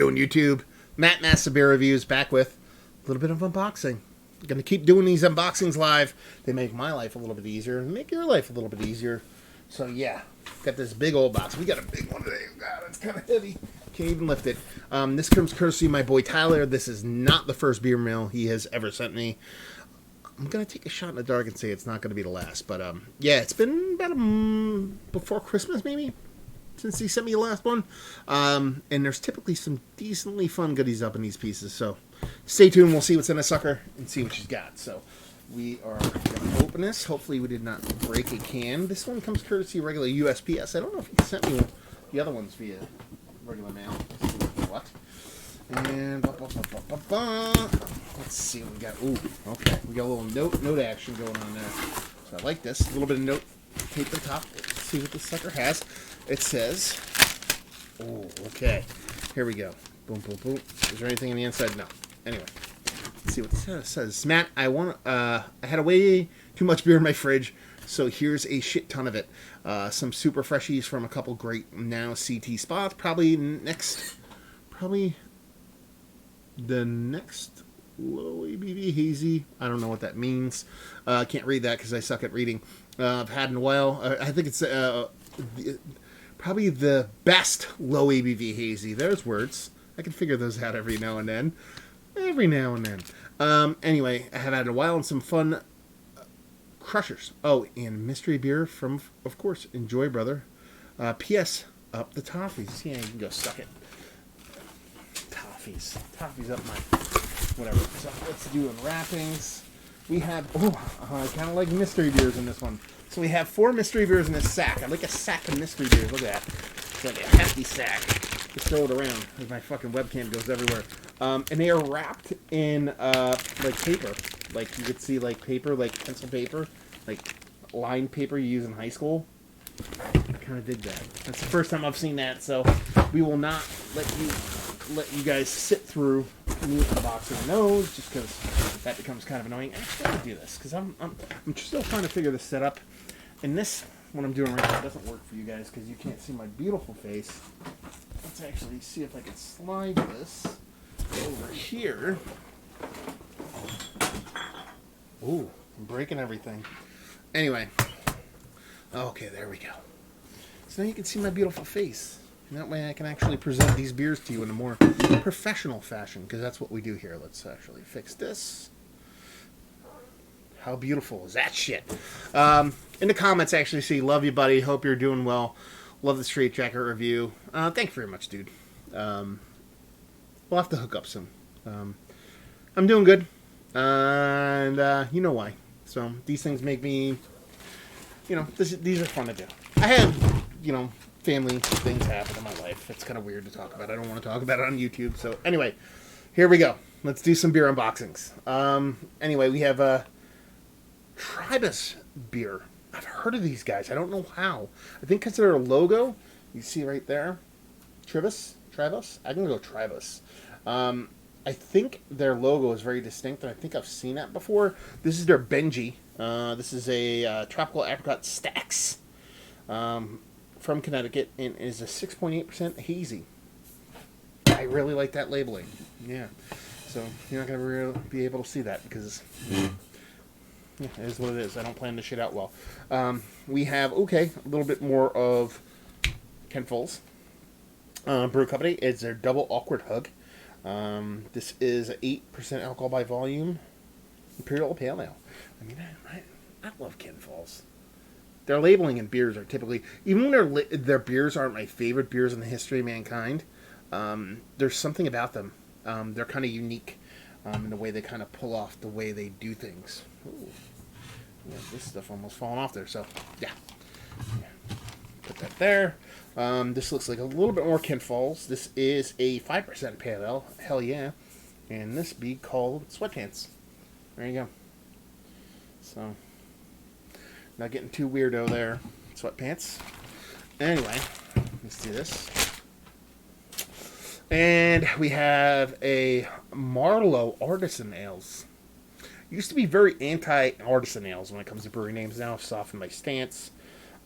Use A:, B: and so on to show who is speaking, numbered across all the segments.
A: Doing YouTube, Matt Massa Beer Reviews, back with a little bit of unboxing. I'm going to keep doing these unboxings live. They make my life a little bit easier and make your life a little bit easier. So yeah, got this big old box. We got a big one today. God, it's kind of heavy. Can't even lift it. This comes courtesy of my boy Tyler. This is not the first beer mail he has ever sent me. I'm going to take a shot in the dark and say it's not going to be the last. But yeah, it's been about before Christmas maybe since he sent me the last one. And there's typically some decently fun goodies up in these pieces. So stay tuned. We'll see what's in a sucker and see what she's got. So we are going to open this. Hopefully we did not break a can. This one comes courtesy of regular USPS. I don't know if he sent me the other ones via regular mail. Let's see what. And let's see what we got. Ooh, okay. We got a little note action going on there. So I like this. A little bit of note tape at the top. Let's see what this sucker has. It says, oh, okay. Here we go. Boom, boom, boom. Is there anything on the inside? No. Anyway, let's see what this says. Matt, I had way too much beer in my fridge, so here's a shit ton of it. Some super freshies from a couple great now CT spots. Probably the next low ABV hazy. I don't know what that means. I can't read that because I suck at reading. I've had in a while. I think it's probably the best low ABV hazy. There's words. I can figure those out every now and then. Anyway, I have had a while and some fun crushers. Oh, and mystery beer from, of course, Enjoy Brother. P.S. Up the toffees. Yeah, you can go suck it. Toffees up my whatever. So let's do unwrappings. We have I kind of like mystery beers in this one. So we have 4 mystery beers in this sack. I like a sack of mystery beers. Look at that. It's like a hefty sack. Just throw it around as my fucking webcam goes everywhere. And they are wrapped in like paper. Like you could see like paper, like pencil paper, like lined paper you use in high school. I kind of dig that. That's the first time I've seen that, so we will not let you guys sit through me unboxing those, just because that becomes kind of annoying. Actually, I'm gonna do this because I'm still trying to figure this setup. And this, what I'm doing right now, doesn't work for you guys because you can't see my beautiful face. Let's actually see if I can slide this over here. Ooh, I'm breaking everything. Anyway. Okay, there we go. So now you can see my beautiful face. And that way I can actually present these beers to you in a more professional fashion, because that's what we do here. Let's actually fix this. How beautiful is that shit? In the comments, actually see, love you, buddy. Hope you're doing well. Love the Straight Jacket review. Thank you very much, dude. We'll have to hook up soon. I'm doing good. And you know why. So these things make me... these are fun to do. I have, family things happen in my life. It's kind of weird to talk about. I don't want to talk about it on YouTube. So anyway, here we go. Let's do some beer unboxings. Anyway, we have Tribus beer. I've heard of these guys. I don't know how. I think because their logo, you see right there, Tribus. I can go Tribus. I think their logo is very distinct, and I think I've seen that before. This is their Benji. This is a Tropical Apricot Stacks from Connecticut, and is a 6.8% hazy. I really like that labeling. Yeah. So you're not going to be able to see that because it is what it is. I don't plan this shit out well. We have, a little bit more of Ken Foles. Brew Company. It's their Double Awkward Hug. This is 8% alcohol by volume. Imperial Pale Ale. I mean, I love Ken Falls. Their labeling in beers are typically, even when their beers aren't my favorite beers in the history of mankind, there's something about them. They're kind of unique in the way they kind of pull off the way they do things. Ooh. Yeah, this stuff almost falling off there, so yeah. Put that there. This looks like a little bit more Ken Falls. This is a 5% pale ale. Hell yeah. And this be called Sweatpants. There you go. So, not getting too weirdo there. Sweatpants. Anyway, let's do this. And we have a Marlowe Artisan Ales. Used to be very anti-artisan ales when it comes to brewery names. Now I've softened my stance.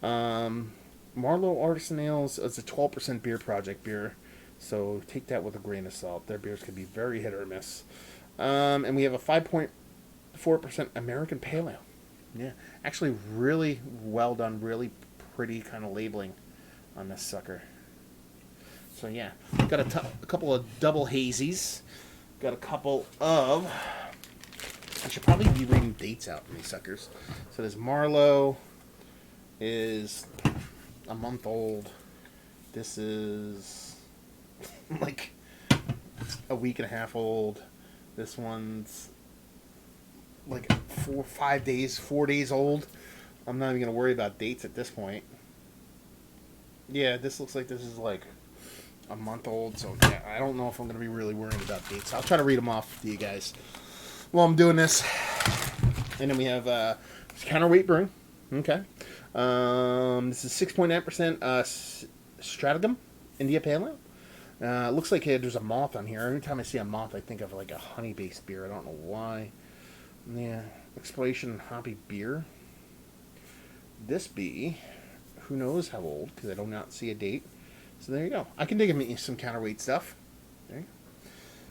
A: Marlowe Artisan Ales is a 12% beer project beer. So take that with a grain of salt. Their beers can be very hit or miss. And we have a 5.4% American Pale Ale. Yeah, actually really well done, really pretty kind of labeling on this sucker. So yeah, got a couple of double hazies. Got a couple of... I should probably be reading dates out in these suckers. So this Marlowe is a month old. This is like a week and a half old. This one's like 4 days old. I'm not even going to worry about dates at this point. Yeah, this looks like this is like a month old. So yeah, I don't know if I'm going to be really worried about dates. I'll try to read them off to you guys while I'm doing this. And then we have Counterweight Brewing. Okay. This is 6.9% Strategem India Pale Ale. Looks like there's a moth on here. Every time I see a moth, I think of like a honey-based beer. I don't know why. Yeah. Exploration Hoppy Beer. This be, who knows how old, because I do not see a date. So there you go. I can dig me some counterweight stuff. There you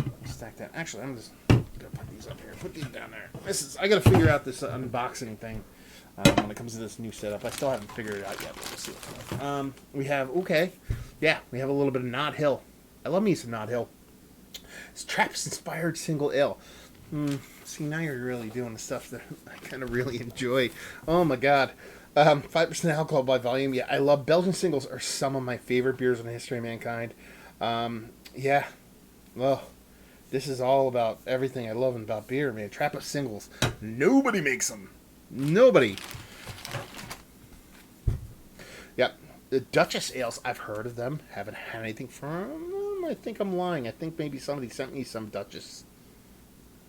A: go. Stack that. Actually, I'm just gonna put these up here. Put these down there. I gotta figure out this unboxing thing when it comes to this new setup. I still haven't figured it out yet, but we'll see what's going. We have we have a little bit of Nod Hill. I love me some Nod Hill. It's Traps inspired single ale. See, now you're really doing the stuff that I kind of really enjoy. Oh my god. 5% alcohol by volume. Yeah, I love Belgian singles are some of my favorite beers in the history of mankind. Yeah. Well, this is all about everything I love about beer, man. Trap of singles. Nobody makes them. Nobody. Yep. The Duchess ales, I've heard of them. Haven't had anything from them. I think I'm lying. I think maybe somebody sent me some Duchess.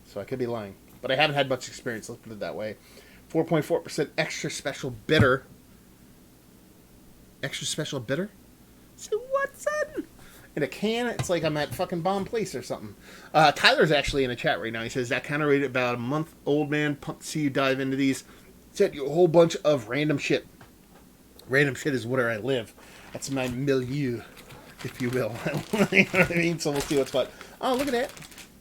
A: So I could be lying. But I haven't had much experience, let's put it that way. 4.4% extra special bitter. Extra special bitter? So what's that? In a can, it's like I'm at fucking Bomb Place or something. Tyler's actually in the chat right now. He says, that counter rated about a month old, man. Pumped to see you dive into these. Sent you a whole bunch of random shit. Random shit is where I live. That's my milieu, if you will. You know what I mean? So we'll see what's what. Oh, look at that.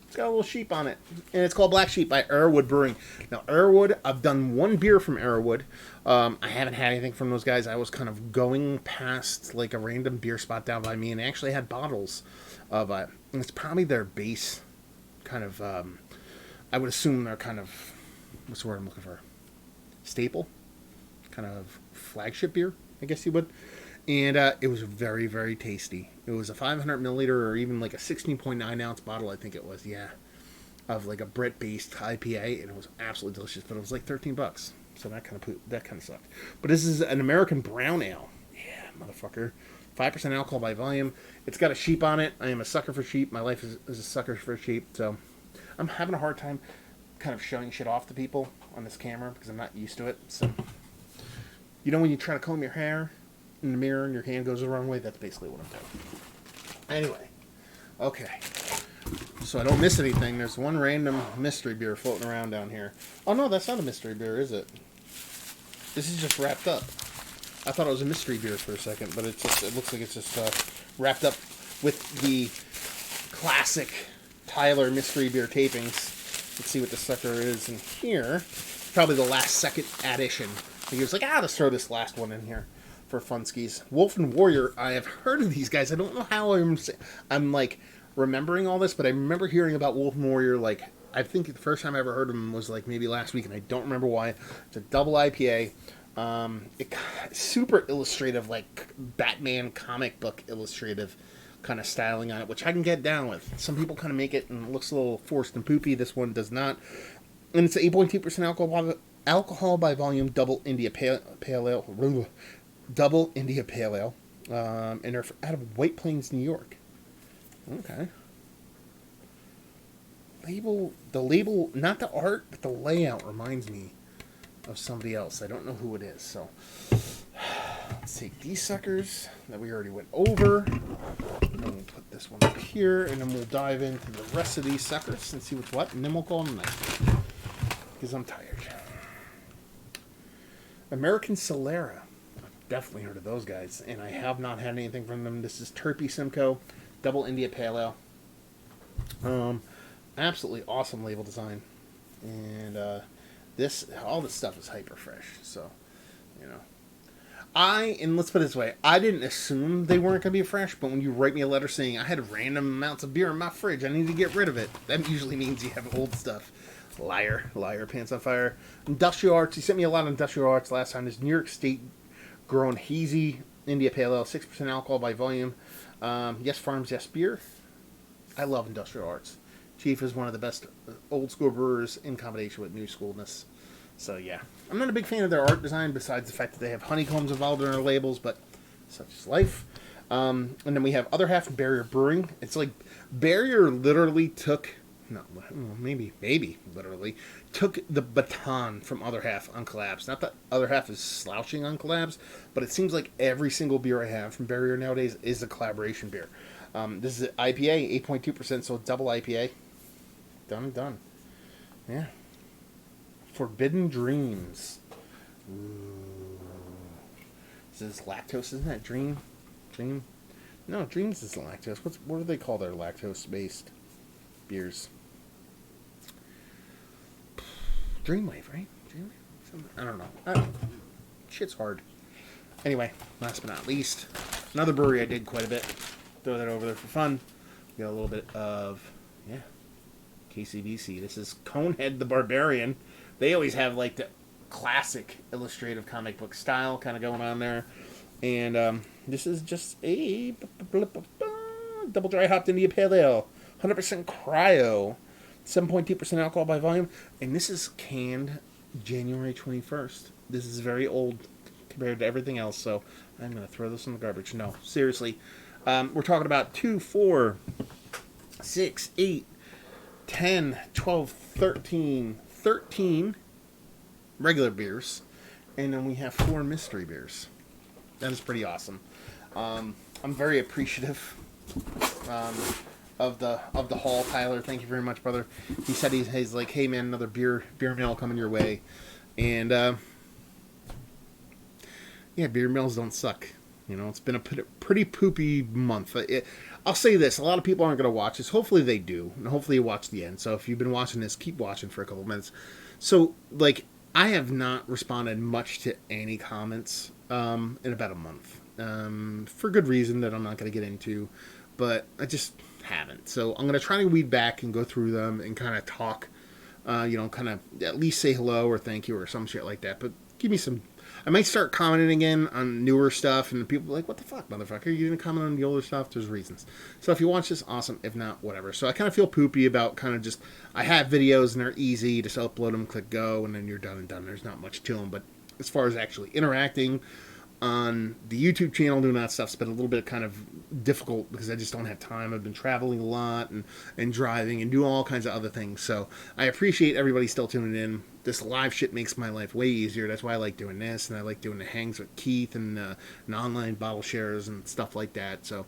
A: It's got a little sheep on it. And it's called Black Sheep by Arrowwood Brewing. Now, Arrowwood, I've done one beer from Arrowwood. I haven't had anything from those guys. I was kind of going past like a random beer spot down by me, and they actually had bottles of and it's probably their base kind of, I would assume they're kind of, what's the word I'm looking for? Staple? Kind of flagship beer, I guess you would. And it was very, very tasty. It was a 500 milliliter or even like a 16.9 ounce bottle, I think it was, yeah, of like a Brett-based IPA, and it was absolutely delicious. But it was like $13, so that kind of sucked. But this is an American brown ale. Yeah, motherfucker. 5% alcohol by volume. It's got a sheep on it. I am a sucker for sheep. My life is a sucker for sheep. So I'm having a hard time kind of showing shit off to people on this camera because I'm not used to it. So, you know, when you try to comb your hair in the mirror and your hand goes the wrong way, that's basically what I'm doing. Anyway, okay. So I don't miss anything. There's one random mystery beer floating around down here. Oh no, that's not a mystery beer, is it? This is just wrapped up. I thought it was a mystery beer for a second, but it looks like it's just wrapped up with the classic Tyler mystery beer tapings. Let's see what the sucker is in here. Probably the last second addition. He was like, let's throw this last one in here for funskies. Wolf and Warrior, I have heard of these guys. I don't know how I'm like remembering all this, but I remember hearing about Wolf and Warrior. Like, I think the first time I ever heard of them was like maybe last week, and I don't remember why. It's a double IPA. Super illustrative, like Batman comic book illustrative kind of styling on it, which I can get down with. Some people kind of make it and it looks a little forced and poopy. This one does not. And it's 8.2% alcohol by volume, double India Pale Ale. Double India Pale Ale. And they're out of White Plains, New York. Okay. The label, not the art, but the layout reminds me of somebody else. I don't know who it is. So let's take these suckers that we already went over. And we'll put this one up here, and then we'll dive into the rest of these suckers and see what's what, and then we'll call them night. Because I'm tired. American Solera. I've definitely heard of those guys, and I have not had anything from them. This is Terpy Simcoe. Double India Pale Ale. Absolutely awesome label design. And all this stuff is hyper fresh. So, you know. And let's put it this way, I didn't assume they weren't going to be fresh, but when you write me a letter saying I had random amounts of beer in my fridge, I need to get rid of it, that usually means you have old stuff. Liar, pants on fire. Industrial Arts, you sent me a lot of Industrial Arts last time. This New York State grown hazy India Pale Ale, 6% alcohol by volume. Yes Farms, Yes Beer. I love Industrial Arts. Chief is one of the best old school brewers in combination with new schoolness. So yeah, I'm not a big fan of their art design, besides the fact that they have honeycombs involved in their labels, but such is life. And then we have Other Half Barrier Brewing. It's like Barrier literally took, maybe literally took the baton from Other Half on collabs. Not that Other Half is slouching on collabs, but it seems like every single beer I have from Barrier nowadays is a collaboration beer. This is an IPA, 8.2%, so double IPA. Done and done. Yeah. Forbidden Dreams. Ooh. This is lactose, isn't that Dream? No, Dreams isn't lactose. What do they call their lactose-based beers? Dreamwave, right? Dreamwave? I don't know. Shit's hard. Anyway, last but not least, another brewery I did quite a bit. Throw that over there for fun. We got a little bit of, KCBC. This is Conehead the Barbarian. They always have like the classic illustrative comic book style kind of going on there. And this is just a double dry hopped India Pale Ale. 100% cryo. 7.2% alcohol by volume. And this is canned January 21st. This is very old compared to everything else. So I'm going to throw this in the garbage. No, seriously. We're talking about 2, 4, 6, 8, 10, 12, 13 regular beers, and then we have 4 mystery beers. That is pretty awesome. I'm very appreciative of the haul, Tyler. Thank you very much, brother. He said he's like, hey man, another beer mail coming your way, and beer mails don't suck. You know, it's been a pretty poopy month. I'll say this, a lot of people aren't going to watch this. Hopefully they do, and hopefully you watch the end. So if you've been watching this, keep watching for a couple minutes. So, like, I have not responded much to any comments in about a month. For good reason that I'm not going to get into, but I just haven't. So I'm going to try to weed back and go through them and kind of talk, kind of at least say hello or thank you or some shit like that. But give me some... I might start commenting again on newer stuff, and people are like, what the fuck, motherfucker? You didn't comment on the older stuff? There's reasons. So if you watch this, awesome. If not, whatever. So I kind of feel poopy about kind of just, I have videos, and they're easy. Just upload them, click go, and then you're done and done. There's not much to them. But as far as actually interacting on the YouTube channel, doing that stuff's been a little bit kind of difficult because I just don't have time. I've been traveling a lot and driving and doing all kinds of other things. So I appreciate everybody still tuning in. This live shit makes my life way easier. That's why I like doing this, and I like doing the hangs with Keith and online bottle shares and stuff like that. So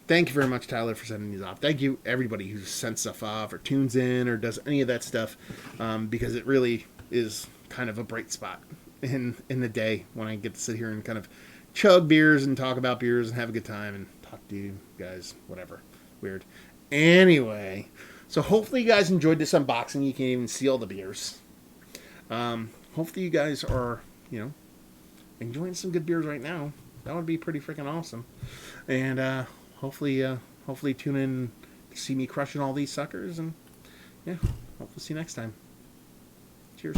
A: thank you very much, Tyler, for sending these off. Thank you, everybody who sends stuff off or tunes in or does any of that stuff, because it really is kind of a bright spot in the day when I get to sit here and kind of chug beers and talk about beers and have a good time and talk to you guys, whatever. Weird. Anyway, so hopefully you guys enjoyed this unboxing. You can even see all the beers. Hopefully you guys are, enjoying some good beers right now. That would be pretty freaking awesome. And hopefully tune in to see me crushing all these suckers. And yeah, hopefully see you next time. Cheers.